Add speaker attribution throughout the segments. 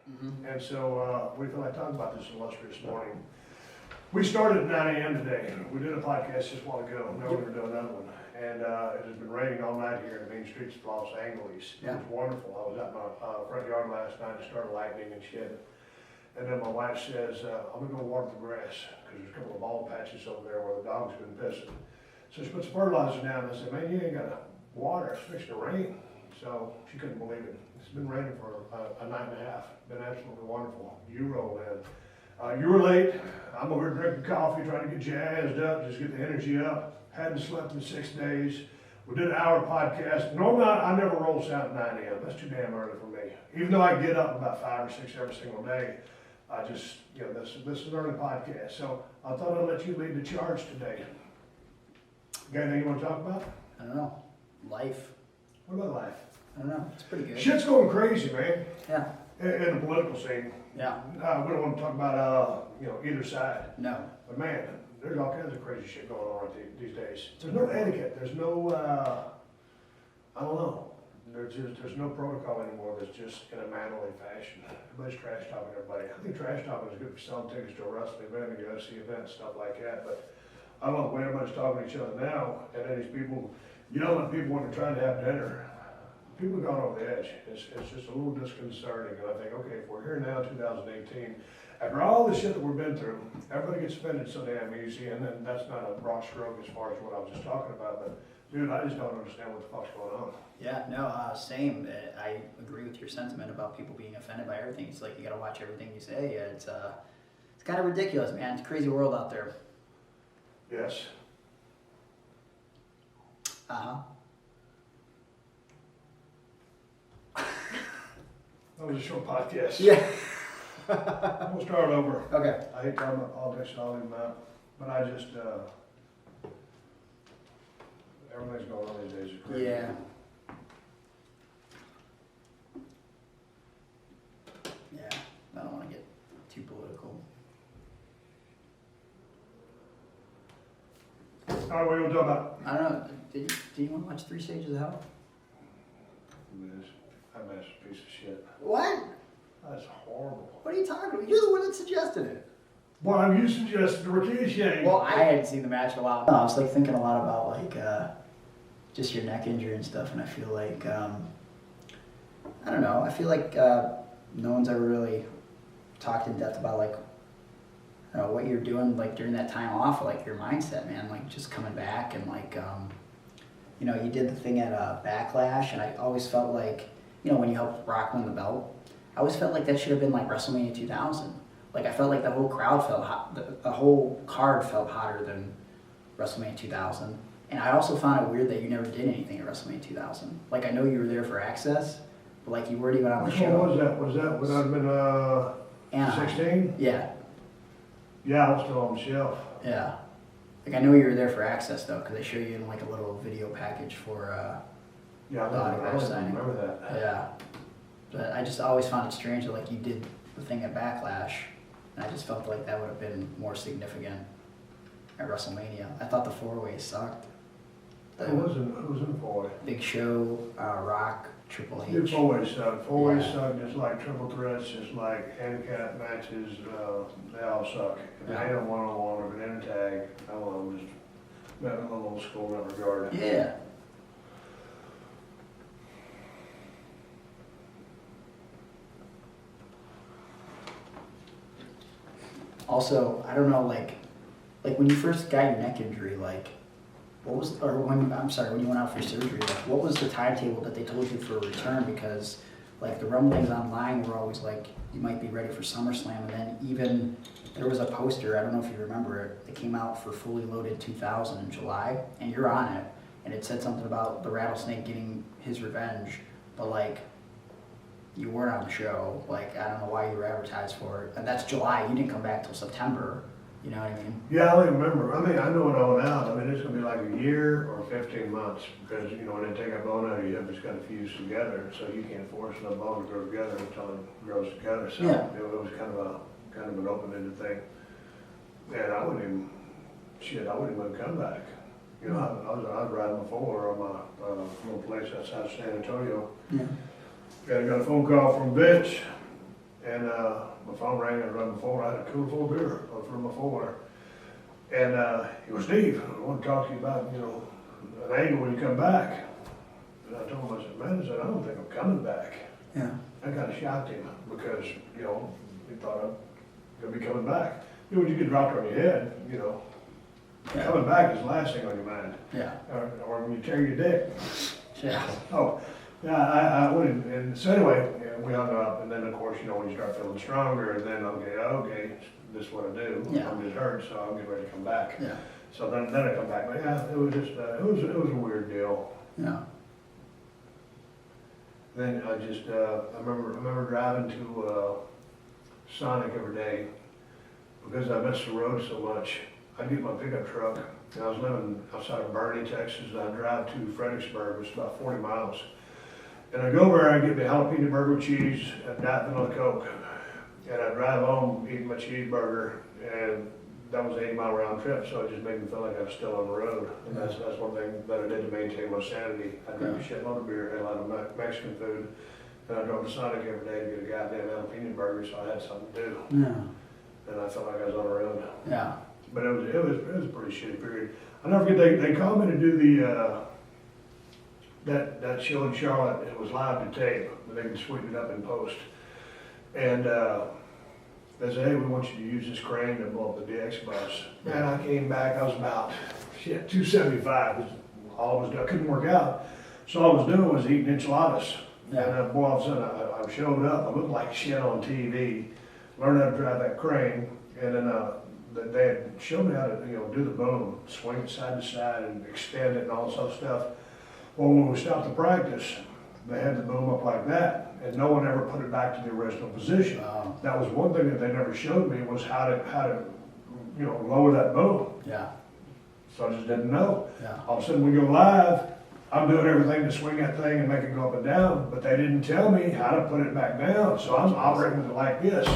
Speaker 1: And so we feel like talking about this illustrious morning. We started at 9 a.m. today. We did a podcast just a while ago. Now we're going to do another one. And it has been raining all night here in the main streets of Los Angeles. It was wonderful. I was out in my front yard last night. It started lightning and shit. And then my wife says, I'm going to go water the grass because there's a couple of bald patches over there where the dog's been pissing. So she puts fertilizer down and I said, man, you ain't got water. It's fixing to rain. So she couldn't believe it. It's been raining for a night and a half. Been absolutely wonderful. You rolled in. You were late. I'm over here drinking coffee, trying to get jazzed up, just get the energy up. Hadn't slept in 6 days. We did an hour podcast. Normally, I never roll out at 9 a.m. That's too damn early for me. Even though I get up about 5 or 6 every single day, I just, this is an early podcast. So I thought I'd let you lead the charge today. Got anything you want to talk about?
Speaker 2: I don't know. Life.
Speaker 1: What about life?
Speaker 2: I don't know. It's pretty good.
Speaker 1: Shit's going crazy, man.
Speaker 2: Yeah.
Speaker 1: In the political scene.
Speaker 2: Yeah.
Speaker 1: We don't want to talk about, either side.
Speaker 2: No.
Speaker 1: But man, there's all kinds of crazy shit going on these days. There's no etiquette. There's no, I don't know. There's no protocol anymore that's just in a mannerly fashion. Everybody's trash talking everybody. I think trash talking is good for selling tickets to a wrestling event, a UFC event, stuff like that. But I don't know the way everybody's talking to each other now, and then these people yelling at people when they're trying to have dinner. People have gone over the edge. It's just a little disconcerting. And I think, okay, if we're here now in 2018, after all the shit that we've been through, everybody gets offended so damn easy, and then that's not a broad stroke as far as what I was just talking about, but dude, I just don't understand what the fuck's going on.
Speaker 2: Yeah, no, same. I agree with your sentiment about people being offended by everything. It's like you gotta watch everything you say. It's kind of ridiculous, man. It's a crazy world out there.
Speaker 1: Yes.
Speaker 2: Uh-huh.
Speaker 1: That was a short podcast.
Speaker 2: Yeah.
Speaker 1: We'll start over.
Speaker 2: Okay.
Speaker 1: I hate talking about politics and all them out, but I just, everything's going on these days is crazy.
Speaker 2: Yeah. Yeah. I don't want to get too political.
Speaker 1: All right, what are you gonna talk about?
Speaker 2: I don't know. Do you want to watch 3 Stages of Hell?
Speaker 1: I'm a piece of shit.
Speaker 2: What?
Speaker 1: That's horrible.
Speaker 2: What are you talking about? You're the one that suggested it.
Speaker 1: Well, you suggested Rikishi.
Speaker 2: Well, I hadn't seen the match in a while. No, I was like thinking a lot about like just your neck injury and stuff, and I feel like I don't know. I feel like no one's ever really talked in depth about like what you're doing like during that time off, like your mindset, man. Like just coming back and like you did the thing at Backlash, and I always felt like when you helped Brock win the belt. I always felt like that should have been like WrestleMania 2000. Like I felt like the whole crowd felt hot, the whole card felt hotter than WrestleMania 2000. And I also found it weird that you never did anything at WrestleMania 2000. Like I know you were there for Access, but like you weren't even on the
Speaker 1: Which
Speaker 2: show.
Speaker 1: one was that? Would that have been 16?
Speaker 2: Yeah.
Speaker 1: Yeah, I was still on the shelf.
Speaker 2: Yeah. Like I know you were there for Access though, because they show you in like a little video package for
Speaker 1: Yeah, I remember that.
Speaker 2: Yeah. But I just always found it strange that like you did the thing at Backlash, and I just felt like that would have been more significant at WrestleMania. I thought the 4-way sucked.
Speaker 1: Who was in the 4-way?
Speaker 2: Big Show, Rock, Triple H.
Speaker 1: Dude, 4-way sucked. 4-way sucked just like triple threats, just like handicap matches. They all suck. If it ain't a one-on-one or if it ain't a tag, I don't know, just a little old school in that regard.
Speaker 2: Yeah. Also, I don't know, like when you first got your neck injury, like, when you went out for surgery, like, what was the timetable that they told you for a return? Because, like, the rumblings online were always like, you might be ready for SummerSlam, and then even there was a poster, I don't know if you remember it, that came out for Fully Loaded 2000 in July, and you're on it, and it said something about the Rattlesnake getting his revenge, but, like, you weren't on the show. Like, I don't know why you were advertised for it. And that's July. You didn't come back till September. You know what I mean?
Speaker 1: Yeah, I don't even remember. I mean, I know when I went out. I mean, it's going to be like a year or 15 months because, when they take a bone out of you, it's got to fuse together. So you can't force no bone to grow together until it grows together. So it was kind of an open-ended thing. And I wouldn't even come back. I was riding before on my little place outside San Antonio.
Speaker 2: Yeah.
Speaker 1: Got a phone call from Vince, and my phone rang. I was running my phone. I had a cooler full of beer from my phone. And he goes, Steve, I want to talk to you about, you know, an angle when you come back. And I told him, I said, man, I said, I don't think I'm coming back.
Speaker 2: Yeah.
Speaker 1: That kind of shocked him because, you know, he thought I'm going to be coming back. You know, when you get dropped on your head, you know,
Speaker 2: Yeah.
Speaker 1: coming back is the last thing on your mind.
Speaker 2: Yeah.
Speaker 1: Or when you tear your dick.
Speaker 2: Yeah.
Speaker 1: Oh, yeah, I wouldn't. And so anyway, yeah, we hung up. And then, of course, you know, when you start feeling stronger, then, okay, this is what I do.
Speaker 2: Yeah.
Speaker 1: I'm just hurt, so I'll get ready to come back.
Speaker 2: Yeah.
Speaker 1: So then I come back. But yeah, it was just, it was a weird deal.
Speaker 2: Yeah.
Speaker 1: Then I just, I remember driving to Sonic every day because I missed the road so much. I'd get my pickup truck, and I was living outside of Bernie, Texas, and I'd drive to Fredericksburg, which is about 40 miles. And I'd go over there and get me a jalapeno burger with cheese and that vanilla Coke. And I'd drive home eating my cheeseburger, and that was an 80-mile round trip, so it just made me feel like I was still on the road. And that's one thing that I did to maintain my sanity. I drank a shitload of beer, had a lot of Mexican food, and I drove to Sonic every day to get a goddamn jalapeno burger, so I had something to do.
Speaker 2: Yeah.
Speaker 1: And I felt like I was on the road.
Speaker 2: Yeah.
Speaker 1: But it was a pretty shitty period. I'll never forget, they called me to do the, that show in Charlotte. It was live to tape, but they could sweep it up in post. And they said, hey, we want you to use this crane to blow up the DX bus. Man, I came back, I was about, 275. All I couldn't work out. So all I was doing was eating enchiladas.
Speaker 2: Yeah.
Speaker 1: And boy, all of a sudden I showed up, I looked like shit on TV, learned how to drive that crane, and then they had showed me how to, you know, do the boom, swing it side to side and extend it and all this other stuff. Well, when we stopped the practice, they had the boom up like that, and no one ever put it back to the original position.
Speaker 2: Wow.
Speaker 1: That was one thing that they never showed me was how to, you know, lower that boom.
Speaker 2: Yeah.
Speaker 1: So I just didn't know.
Speaker 2: Yeah.
Speaker 1: All of a sudden we go live, I'm doing everything to swing that thing and make it go up and down, but they didn't tell me how to put it back down. So I'm operating it like this.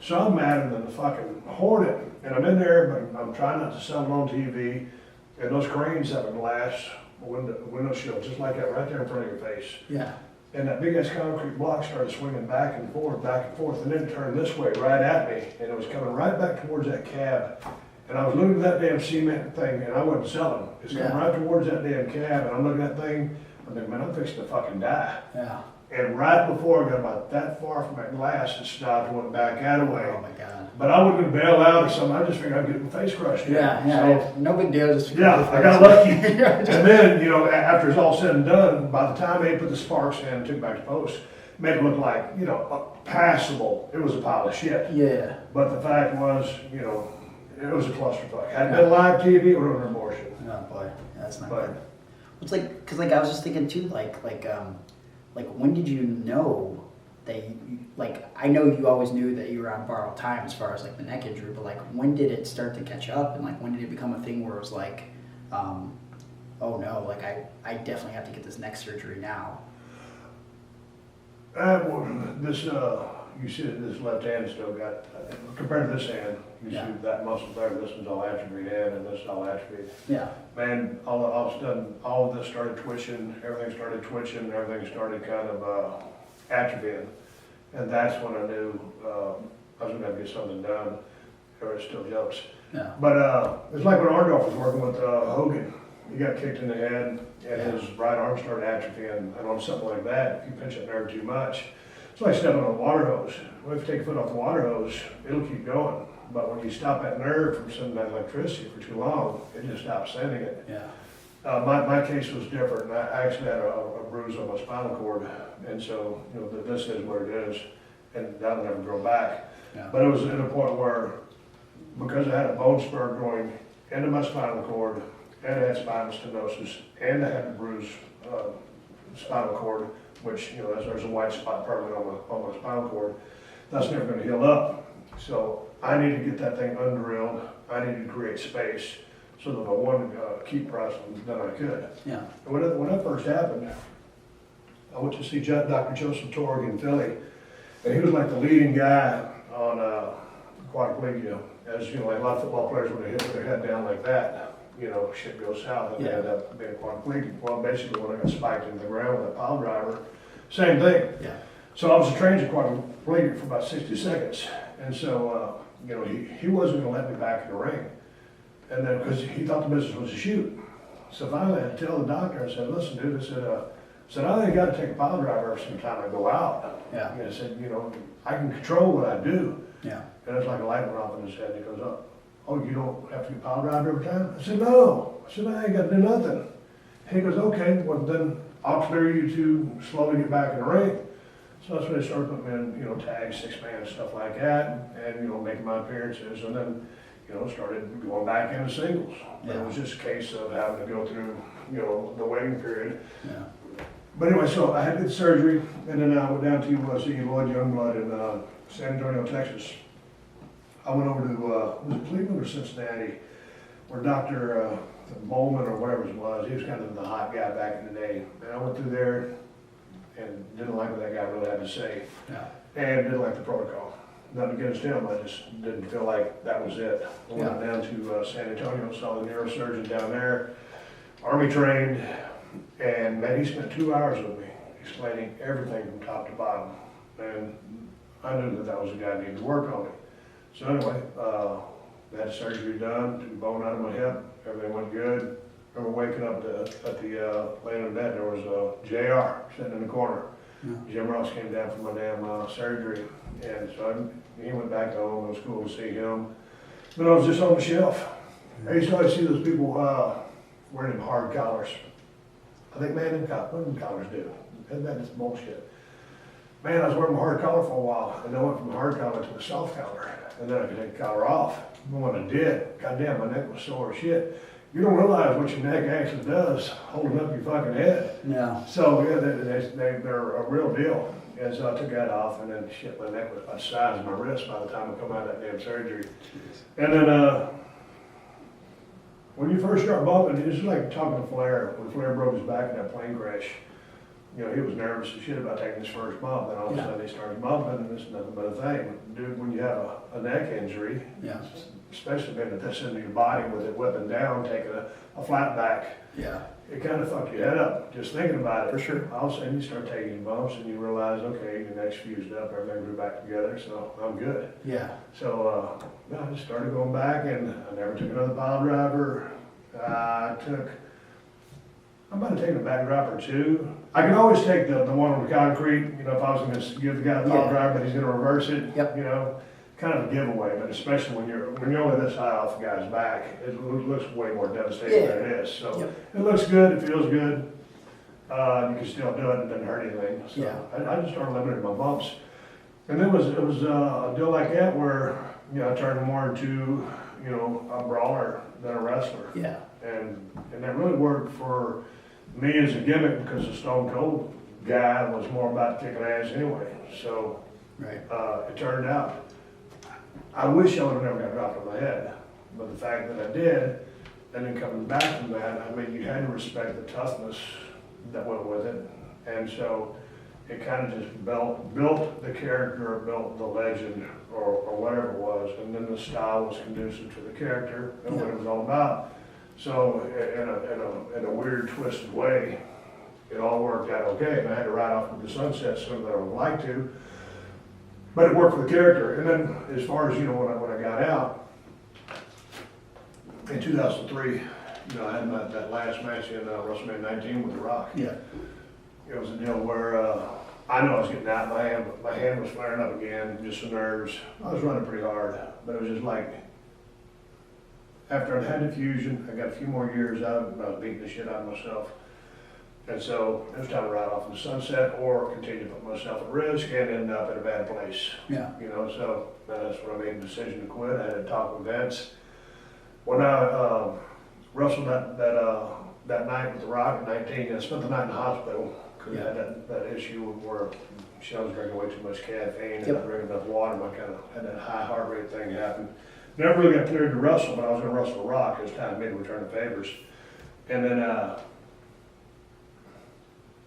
Speaker 1: So I'm madder than the fucking hornet. And I'm in there, but I'm trying not to sell it on TV. And those cranes have a glass window shield, just like that right there in front of your face.
Speaker 2: Yeah.
Speaker 1: And that big ass concrete block started swinging back and forth, and then it turned this way right at me. And it was coming right back towards that cab. And I was looking at that damn cement thing, and I wasn't selling. It's coming right towards that damn cab, and I'm looking at that thing, I'm thinking, man, I'm fixing to fucking die.
Speaker 2: Yeah.
Speaker 1: And right before I got about that far from that glass, it stopped and went back out of the way.
Speaker 2: Oh my God.
Speaker 1: But I wasn't gonna bail out or something, I just figured I'd get my face crushed.
Speaker 2: Yeah.
Speaker 1: So,
Speaker 2: No big deal. Just
Speaker 1: yeah, I got lucky. And then, you know, after it's all said and done, by the time they put the sparks in and took it back to post, made it look like, you know, passable. It was a pile of shit.
Speaker 2: Yeah.
Speaker 1: But the fact was, you know, it was a clusterfuck. Had it been live TV, it would have been an abortion.
Speaker 2: Oh boy, yeah, that's not
Speaker 1: But-
Speaker 2: good. It's like, cause like I was just thinking too, like when did you know that like I know you always knew that you were on borrowed time as far as like the neck injury, but like when did it start to catch up, and like when did it become a thing where it was like, oh no, like I definitely have to get this neck surgery now.
Speaker 1: Well, this, you see that this left hand still got, compared to this hand, you
Speaker 2: Yeah.
Speaker 1: see that muscle there, this one's all atrophied in and this is all atrophied.
Speaker 2: Yeah.
Speaker 1: Man, all of a sudden, all of this started twitching, everything started twitching, everything started kind of atrophying. And that's when I knew I was gonna have to get something done, or it's still jokes.
Speaker 2: Yeah.
Speaker 1: But it's like when Orndorff was working with Hogan. He got kicked in the head and his right arm started atrophying. And on something like that, if you pinch that nerve too much, it's like stepping on a water hose. Well, if you take your foot off the water hose, it'll keep going. But when you stop that nerve from sending that electricity for too long, it just stops sending it.
Speaker 2: Yeah.
Speaker 1: My case was different. I actually had a bruise on my spinal cord. And so, you know, this is what it is. And that'll never grow back.
Speaker 2: Yeah.
Speaker 1: But it was at a point where, because I had a bone spur growing into my spinal cord, and I had spinal stenosis, and I had a bruised spinal cord, which, you know, there's a white spot permanently on my spinal cord, that's never going to heal up. So I need to get that thing undrilled. I need to create space so that I want to keep wrestling, then I could.
Speaker 2: Yeah.
Speaker 1: And when that first happened, I went to see Dr. Joseph Torg in Philly, and he was like the leading guy on quadriplegia. As you know, like a lot of football players, when they hit their head down like that, you know, shit goes south and they end up being quadriplegic. Well, basically when I got spiked into the ground with a pile driver, same thing.
Speaker 2: Yeah.
Speaker 1: So I was a transit quadriplegic for about 60 seconds. And so, you know, he wasn't gonna let me back in the ring. And then, because he thought the business was a shoot. So finally I had to tell the doctor, I said, listen, dude, I said, I ain't gotta take a pile driver every single time I go out.
Speaker 2: Yeah.
Speaker 1: And I said, you know, I can control what I do.
Speaker 2: Yeah.
Speaker 1: And it's like a light went off in his head, and he goes, oh, you don't have to get pile driver every time? I said, no. I said, I ain't gotta do nothing. He goes, okay, well then I'll clear you to slowly get back in the ring. So that's when they started putting me in, you know, tags, 6-man, stuff like that, and, you know, making my appearances, and then, you know, started going back into singles. But it was just a case of having to go through, you know, the waiting period.
Speaker 2: Yeah.
Speaker 1: But anyway, so I had the surgery, and then I went down to see Lloyd Youngblood in San Antonio, Texas. I went over to, was it Cleveland or Cincinnati, where Dr. Bowman or whatever it was, he was kind of the hot guy back in the day. And I went through there and didn't like what that guy really had to say.
Speaker 2: Yeah.
Speaker 1: And didn't like the protocol. Nothing against him, I just didn't feel like that was it. I went down to San Antonio, saw the neurosurgeon down there, Army trained, and man, he spent 2 hours with me, explaining everything from top to bottom. And I knew that that was the guy that needed to work on me. So anyway, I had surgery done, took the bone out of my hip, everything went good. I remember waking up at the laying in bed, there was JR sitting in the corner.
Speaker 2: Yeah.
Speaker 1: Jim Ross came down for my damn surgery, and so he went back home. It was cool to see him. But I was just on the shelf. I used to always see those people wearing them hard collars. I think, man, what do collars do? Isn't that just bullshit? Man, I was wearing my hard collar for a while, and I went from the hard collar to the soft collar, and then I could take the collar off. But when I did, goddamn, my neck was sore as shit. You don't realize what your neck actually does, holding up your fucking head.
Speaker 2: Yeah.
Speaker 1: So yeah, they're a real deal. And so I took that off, and then shit, my neck was about the size of my wrist by the time I come out of that damn surgery. And then when you first start bumping, it's just like talking to Flair. When Flair broke his back in that plane crash, you know, he was nervous as shit about taking his first bump. Then all of a sudden he started bumping, and it's nothing but a thing. Dude, when you have a neck injury, especially being at this end of your body with it whipping down, taking a flat back, it kind of fucked your head up just thinking about it.
Speaker 2: For sure.
Speaker 1: All of a sudden you start taking your bumps and you realize, okay, your neck's fused up, everything grew back together, so I'm good.
Speaker 2: Yeah.
Speaker 1: So I just started going back, and I never took another pile driver. I might have taken a back drop or two. I can always take the one on the concrete, you know, if I was going to give the guy the pile driver, but he's going to reverse it, you know, kind of a giveaway. But especially when you're only this high off the guy's back, it looks way more devastating than it is. So it looks good, it feels good. You can still do it, and it doesn't hurt anything. So I just started limiting my bumps. And then it was a deal like that where, you know, I turned more into, you know, a brawler than a wrestler.
Speaker 2: Yeah.
Speaker 1: And that really worked for me as a gimmick, because the Stone Cold guy was more about kicking ass anyway. So it turned out. I wish I would have never got dropped on my head, but the fact that I did, and then coming back from that, I mean, you had to respect the toughness that went with it. And so it kind of just built the character, built the legend, or whatever it was, and then the style was conducive to the character and what it was all about. So in a weird, twisted way, it all worked out okay. And I had to ride off with the sunset sooner than I would like to, but it worked for the character. And then as far as, you know, when I got out in 2003, you know, I had that last match in WrestleMania 19 with The Rock.
Speaker 2: Yeah.
Speaker 1: It was a deal where I knew I was getting out, but my hand was flaring up again, just the nerves. I was running pretty hard, but it was just like, after I'd had the fusion, I got a few more years out of it, and I was beating the shit out of myself. And so it was time to ride off in the sunset or continue to put myself at risk and end up in a bad place.
Speaker 2: Yeah.
Speaker 1: You know, so that's when I made the decision to quit. I had to talk with Vince. When I wrestled that night with The Rock at 19, I spent the night in the hospital because I had that issue where I was drinking way too much caffeine and not drinking enough water. And I kind of had that high heart rate thing happen. Never really got cleared to wrestle, but I was going to wrestle The Rock. It was time for me to return the favors. And then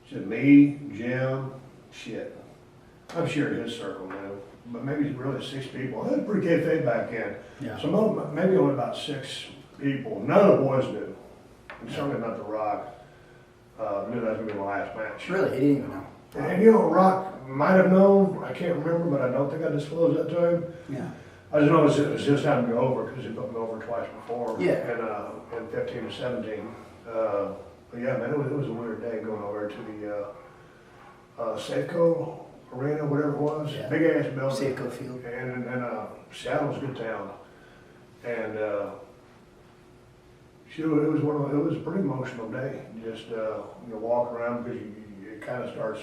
Speaker 1: just me, Jim, I'm sure his circle now, but maybe really 6 people. I had a pretty kayfabe back then. Yeah. So maybe only about 6 people. None of the boys knew. And certainly not The Rock. Knew that was going to be my last match.
Speaker 2: Really? He didn't even know.
Speaker 1: And you know, Rock might have known, I can't remember, but I don't think I disclosed that to him.
Speaker 2: Yeah.
Speaker 1: I just know it was just time to go over, because he put me over twice before.
Speaker 2: Yeah.
Speaker 1: In 15 and 17. But yeah, man, it was a weird day going over to the Safeco Arena, whatever it was.
Speaker 2: Yeah.
Speaker 1: Big ass building.
Speaker 2: Safeco Field.
Speaker 1: And Seattle's a good town. And shoot, it was a pretty emotional day. Just walking around, because it kind of starts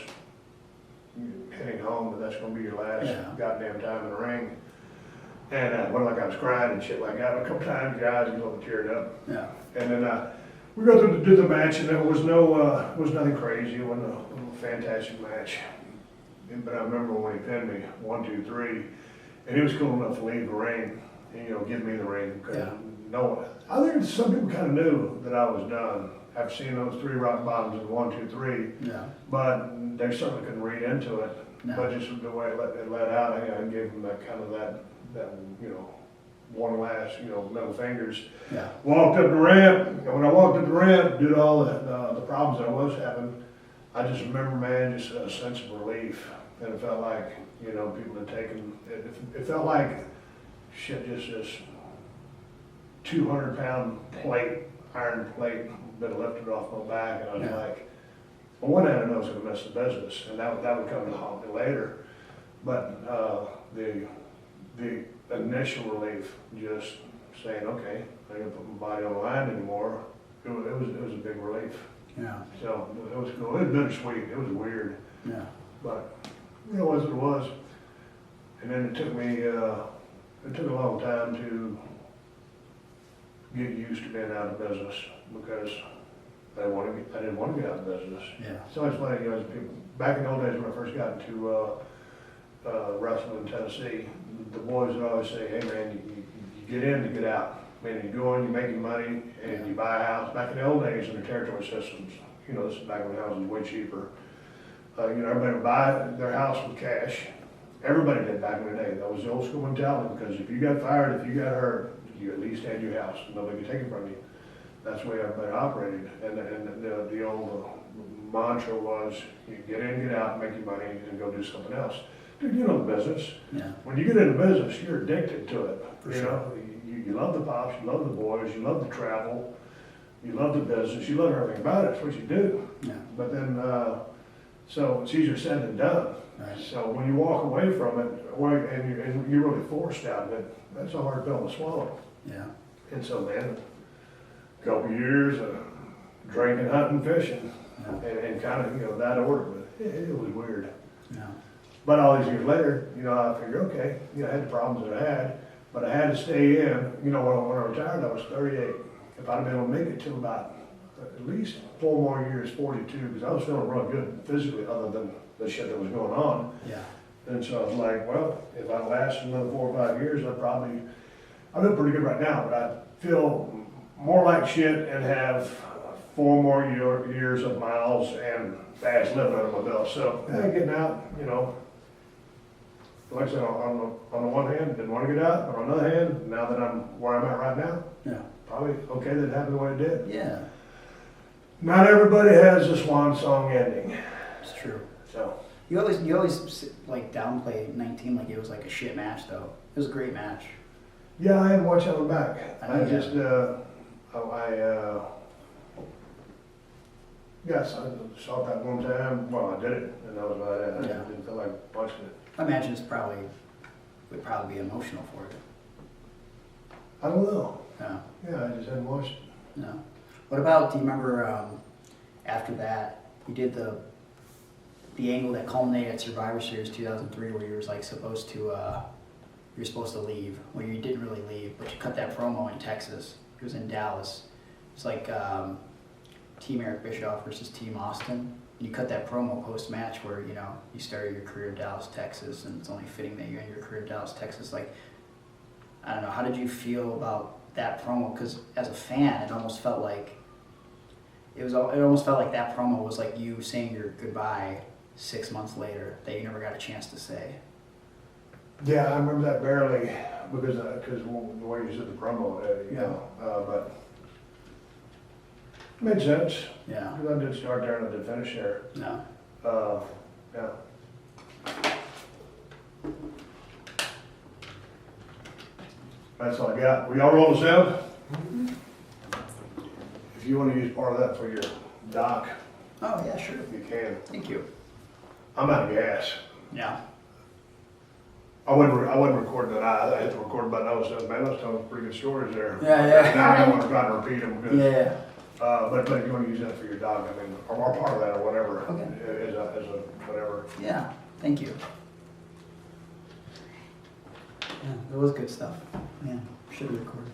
Speaker 1: heading home, but that's going to be your last goddamn time in the ring. And like I was crying and shit like that. A couple times, your eyes get a little teared up.
Speaker 2: Yeah.
Speaker 1: And then we go through do the match, and it was nothing crazy. It wasn't a fantastic match. But I remember when he pinned me 1, 2, 3, and he was cool enough to leave the ring and give me the ring.
Speaker 2: Yeah.
Speaker 1: I think some people kind of knew that I was done after seeing those 3 rock bottoms in 1, 2, 3.
Speaker 2: Yeah.
Speaker 1: But they certainly couldn't read into it.
Speaker 2: No.
Speaker 1: But just the way it let out, I gave them that kind of that one last middle fingers.
Speaker 2: Yeah.
Speaker 1: Walked up the ramp, and when I walked up the ramp, due to all the problems I was having, I just remember, man, just a sense of relief. And it felt like, people had taken, it felt like, shit, just this 200-pound plate, iron plate, been lifted off my back, and I was like, well, one hand I know it's gonna miss the business, and that would come to haunt me later. But the initial relief, just saying, okay, I ain't gonna put my body on the line anymore, it was a big relief.
Speaker 2: Yeah. So
Speaker 1: it was cool. It was bittersweet. It was weird.
Speaker 2: Yeah.
Speaker 1: But it was what it was. And then it took a long time to get used to being out of business, because I didn't want to get out of business.
Speaker 2: Yeah.
Speaker 1: So it's funny, as people, back in the old days when I first got into wrestling in Tennessee, the boys would always say, hey man, you get in to get out. I mean, you go in, you make your money, and you buy a house. Back in the old days in the territory systems, this is back when houses were way cheaper. Everybody would buy their house with cash. Everybody did back in the day. That was the old school mentality, because if you got fired, if you got hurt, you at least had your house. Nobody could take it from you. That's the way everybody operated. And the old mantra was, you get in, get out, make your money, and go do something else. Dude, you know the business. Yeah. When you get into business, you're addicted to it. For sure. You love the pops, you love the boys, you love the travel, you love the business, you love everything about it. It's what you do. Yeah. But then, so it's easier said than done. Right. So when you walk away from it, and you're really forced out of it, that's a hard pill to swallow. Yeah. And so, man, a couple years of drinking, hunting, fishing, and kind of, that order, but it was weird. Yeah. But all these years later, I figured, okay, I had the problems that I had, but I had to stay in. When I retired, I was 38. If I'd have been able to make it till about at least 4 more years, 42, because I was feeling real good physically, other than the shit that was going on. Yeah. And so I was like, well, if I last another 4 or 5 years, I feel pretty good right now, but I feel more like shit and have 4 more years of miles and fast living under my belt. So getting out, like I said, on the one hand, didn't want to get out, but on the other hand, now that I'm where I'm at right now, probably okay that it happened the way it did. Yeah. Not everybody has a swan song ending.
Speaker 2: It's true.
Speaker 1: So
Speaker 2: you always like downplay 19 like it was like a shit match though. It was a great match.
Speaker 1: Yeah, I hadn't watched it on back. Yes, I saw that one time. Well, I did it, and that was about it. I didn't feel like watching it.
Speaker 2: I imagine would probably be emotional for you.
Speaker 1: I don't know.
Speaker 2: Yeah.
Speaker 1: Yeah, I just hadn't watched it.
Speaker 2: No. What about, do you remember after that, you did the angle that culminated at Survivor Series 2003 where you were like supposed to leave, well you didn't really leave, but you cut that promo in Texas. It was in Dallas. It's like Team Eric Bischoff versus Team Austin. And you cut that promo post-match where, you started your career in Dallas, Texas, and it's only fitting that you end your career in Dallas, Texas. Like, I don't know, how did you feel about that promo? Because as a fan, it almost felt like that promo was like you saying your goodbye 6 months later that you never got a chance to say.
Speaker 1: Yeah, I remember that barely because the way you said the promo, but it made sense. Yeah. Because I did start there and I did finish there.
Speaker 2: No.
Speaker 1: Yeah. That's all I got. Will y'all roll the sound? If you want to use part of that for your doc,
Speaker 2: Oh, yeah, sure.
Speaker 1: you can.
Speaker 2: Thank you.
Speaker 1: I'm out of gas.
Speaker 2: Yeah.
Speaker 1: I wasn't recording that. I hit the record button. I was man, I was telling pretty good stories there.
Speaker 2: Yeah.
Speaker 1: Now I don't want to try to repeat them because.
Speaker 2: Yeah.
Speaker 1: But if you want to use that for your dog, I mean, or part of that or whatever,
Speaker 2: Okay.
Speaker 1: as a whatever.
Speaker 2: Yeah. Thank you. Yeah, that was good stuff. Man, should have recorded.